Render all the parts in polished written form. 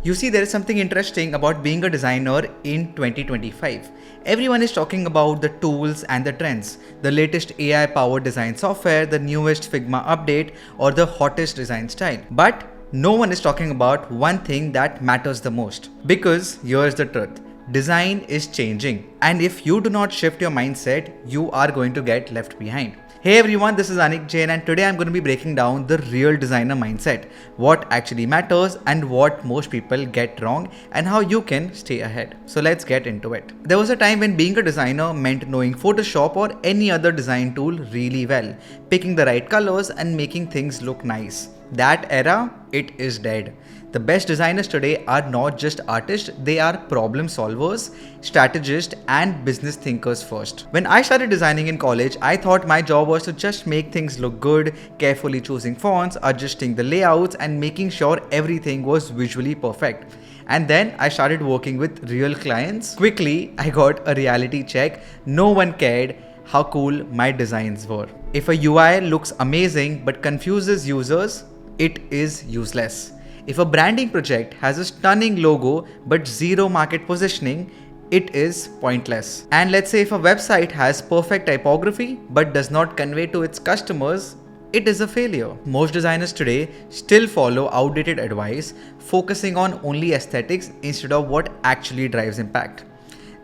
You see, there is something interesting about being a designer in 2025. Everyone is talking about the tools and the trends, the latest AI powered design software, the newest Figma update, or the hottest design style. But no one is talking about one thing that matters the most. Because here's the truth. Design is changing, and if you do not shift your mindset, you are going to get left behind. Hey everyone, this is Anik Jain, and today I'm going to be breaking down the real designer mindset, what actually matters and what most people get wrong, and how you can stay ahead. So let's get into it. There was a time when being a designer meant knowing Photoshop or any other design tool really well, picking the right colors and making things look nice. That era, it is dead. The best designers today are not just artists, they are problem solvers, strategists, and business thinkers first. When I started designing in college, I thought my job was to just make things look good, carefully choosing fonts, adjusting the layouts, and making sure everything was visually perfect. And then I started working with real clients. Quickly, I got a reality check. No one cared how cool my designs were. If a UI looks amazing but confuses users, it is useless. If a branding project has a stunning logo but zero market positioning, it is pointless. And let's say if a website has perfect typography but does not convey to its customers, it is a failure. Most designers today still follow outdated advice, focusing on only aesthetics instead of what actually drives impact.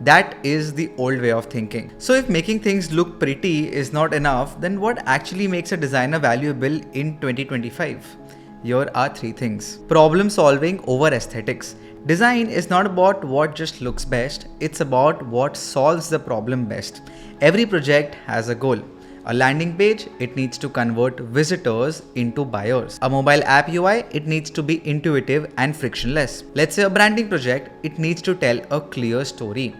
That is the old way of thinking. So if making things look pretty is not enough, then what actually makes a designer valuable in 2025? Here are three things. Problem solving over aesthetics. Design is not about what just looks best, it's about what solves the problem best. Every project has a goal. A landing page, it needs to convert visitors into buyers. A mobile app UI, it needs to be intuitive and frictionless. Let's say a branding project, it needs to tell a clear story.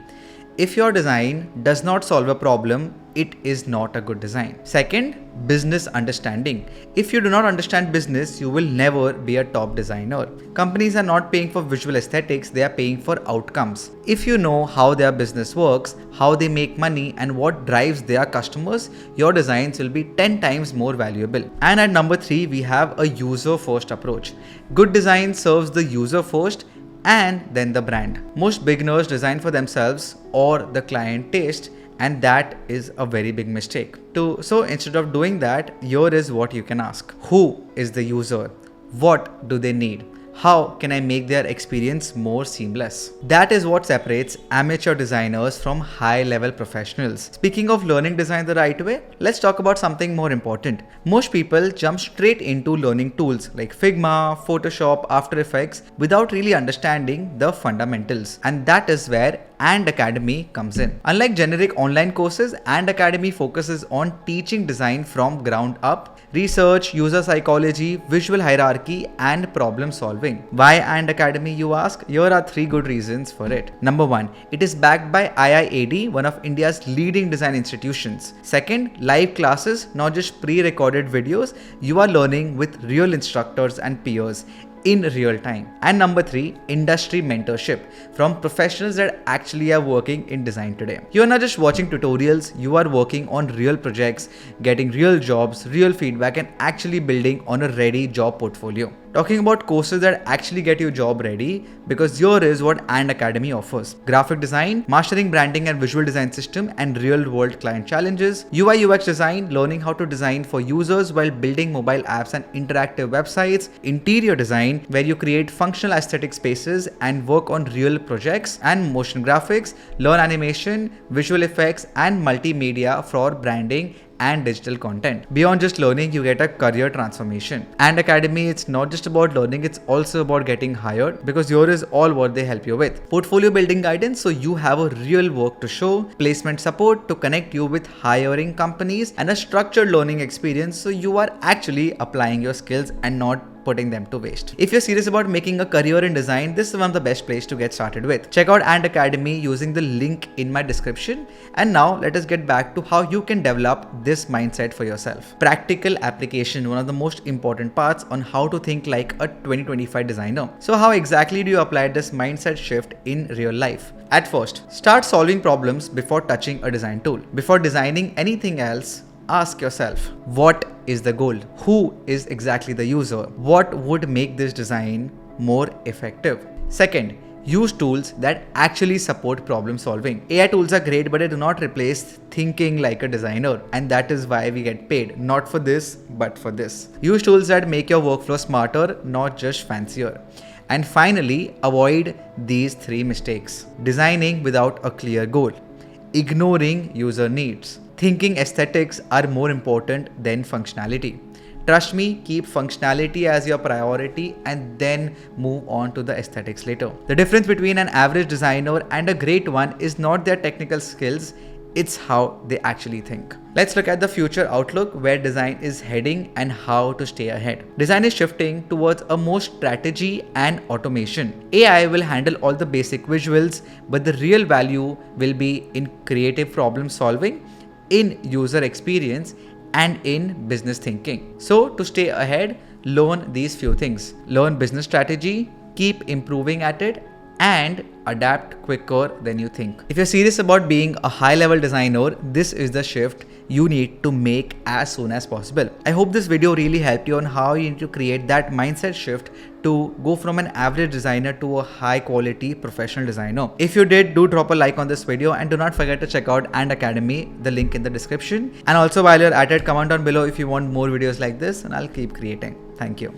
If your design does not solve a problem, it is not a good design. Second, business understanding. If you do not understand business, you will never be a top designer. Companies are not paying for visual aesthetics, they are paying for outcomes. If you know how their business works, how they make money, and what drives their customers, your designs will be 10 times more valuable. And at number 3, we have a user-first approach. Good design serves the user first and then the brand. Most beginners design for themselves or the client taste, and that is a very big mistake. So instead of doing that, here is what you can ask. Who is the user? What do they need? How can I make their experience more seamless? That is what separates amateur designers from high-level professionals. Speaking of learning design the right way, let's talk about something more important. Most people jump straight into learning tools like Figma, Photoshop, After Effects without really understanding the fundamentals. And that is where IIAD Academy comes in. Unlike generic online courses, IIAD Academy focuses on teaching design from ground up, research, user psychology, visual hierarchy, and problem solving. Why IIAD Academy, you ask? Here are 3 good reasons for it. Number 1, it is backed by IIAD, one of India's leading design institutions. Second, live classes, not just pre-recorded videos. You are learning with real instructors and peers in real time. And number 3, industry mentorship from professionals that actually are working in design today. You are not just watching tutorials, you are working on real projects, getting real jobs, real feedback, and actually building on a ready job portfolio. Talking about courses that actually get you job ready, because here is what IIAD Academy offers. Graphic design, mastering branding and visual design system and real world client challenges. UI UX design, learning how to design for users while building mobile apps and interactive websites. Interior design, where you create functional aesthetic spaces and work on real projects. And motion graphics, learn animation, visual effects, and multimedia for branding and digital content. Beyond just learning, you get a career transformation. And Academy, it's not just about learning, it's also about getting hired, because here is all what they help you with. Portfolio building guidance, so you have a real work to show, placement support to connect you with hiring companies, and a structured learning experience, so you are actually applying your skills and not putting them to waste. If you're serious about making a career in design, this is one of the best places to get started with. Check out IIAD Academy using the link in my description. And now let us get back to how you can develop this mindset for yourself. Practical application, one of the most important parts on how to think like a 2025 designer. So how exactly do you apply this mindset shift in real life? At first, start solving problems before touching a design tool. Before designing anything else, ask yourself, what is the goal? Who is exactly the user? What would make this design more effective. Second, use tools that actually support problem solving. AI tools are great, but they do not replace thinking like a designer, and that is why we get paid, not for this, but for this. Use tools that make your workflow smarter, not just fancier. And finally, avoid these 3 mistakes. Designing without a clear goal, ignoring user needs, thinking aesthetics are more important than functionality. Trust me, keep functionality as your priority and then move on to the aesthetics later. The difference between an average designer and a great one is not their technical skills, it's how they actually think. Let's look at the future outlook, where design is heading and how to stay ahead. Design is shifting towards a more strategy and automation. AI will handle all the basic visuals, but the real value will be in creative problem solving, in user experience, and in business thinking. So to stay ahead, learn these few things. Learn business strategy, keep improving at it, and adapt quicker than you think. If you're serious about being a high-level designer, this is the shift you need to make as soon as possible. I hope this video really helped you on how you need to create that mindset shift to go from an average designer to a high-quality professional designer. If you did, do drop a like on this video and do not forget to check out And Academy, the link in the description. And also while you're at it, comment down below if you want more videos like this and I'll keep creating. Thank you.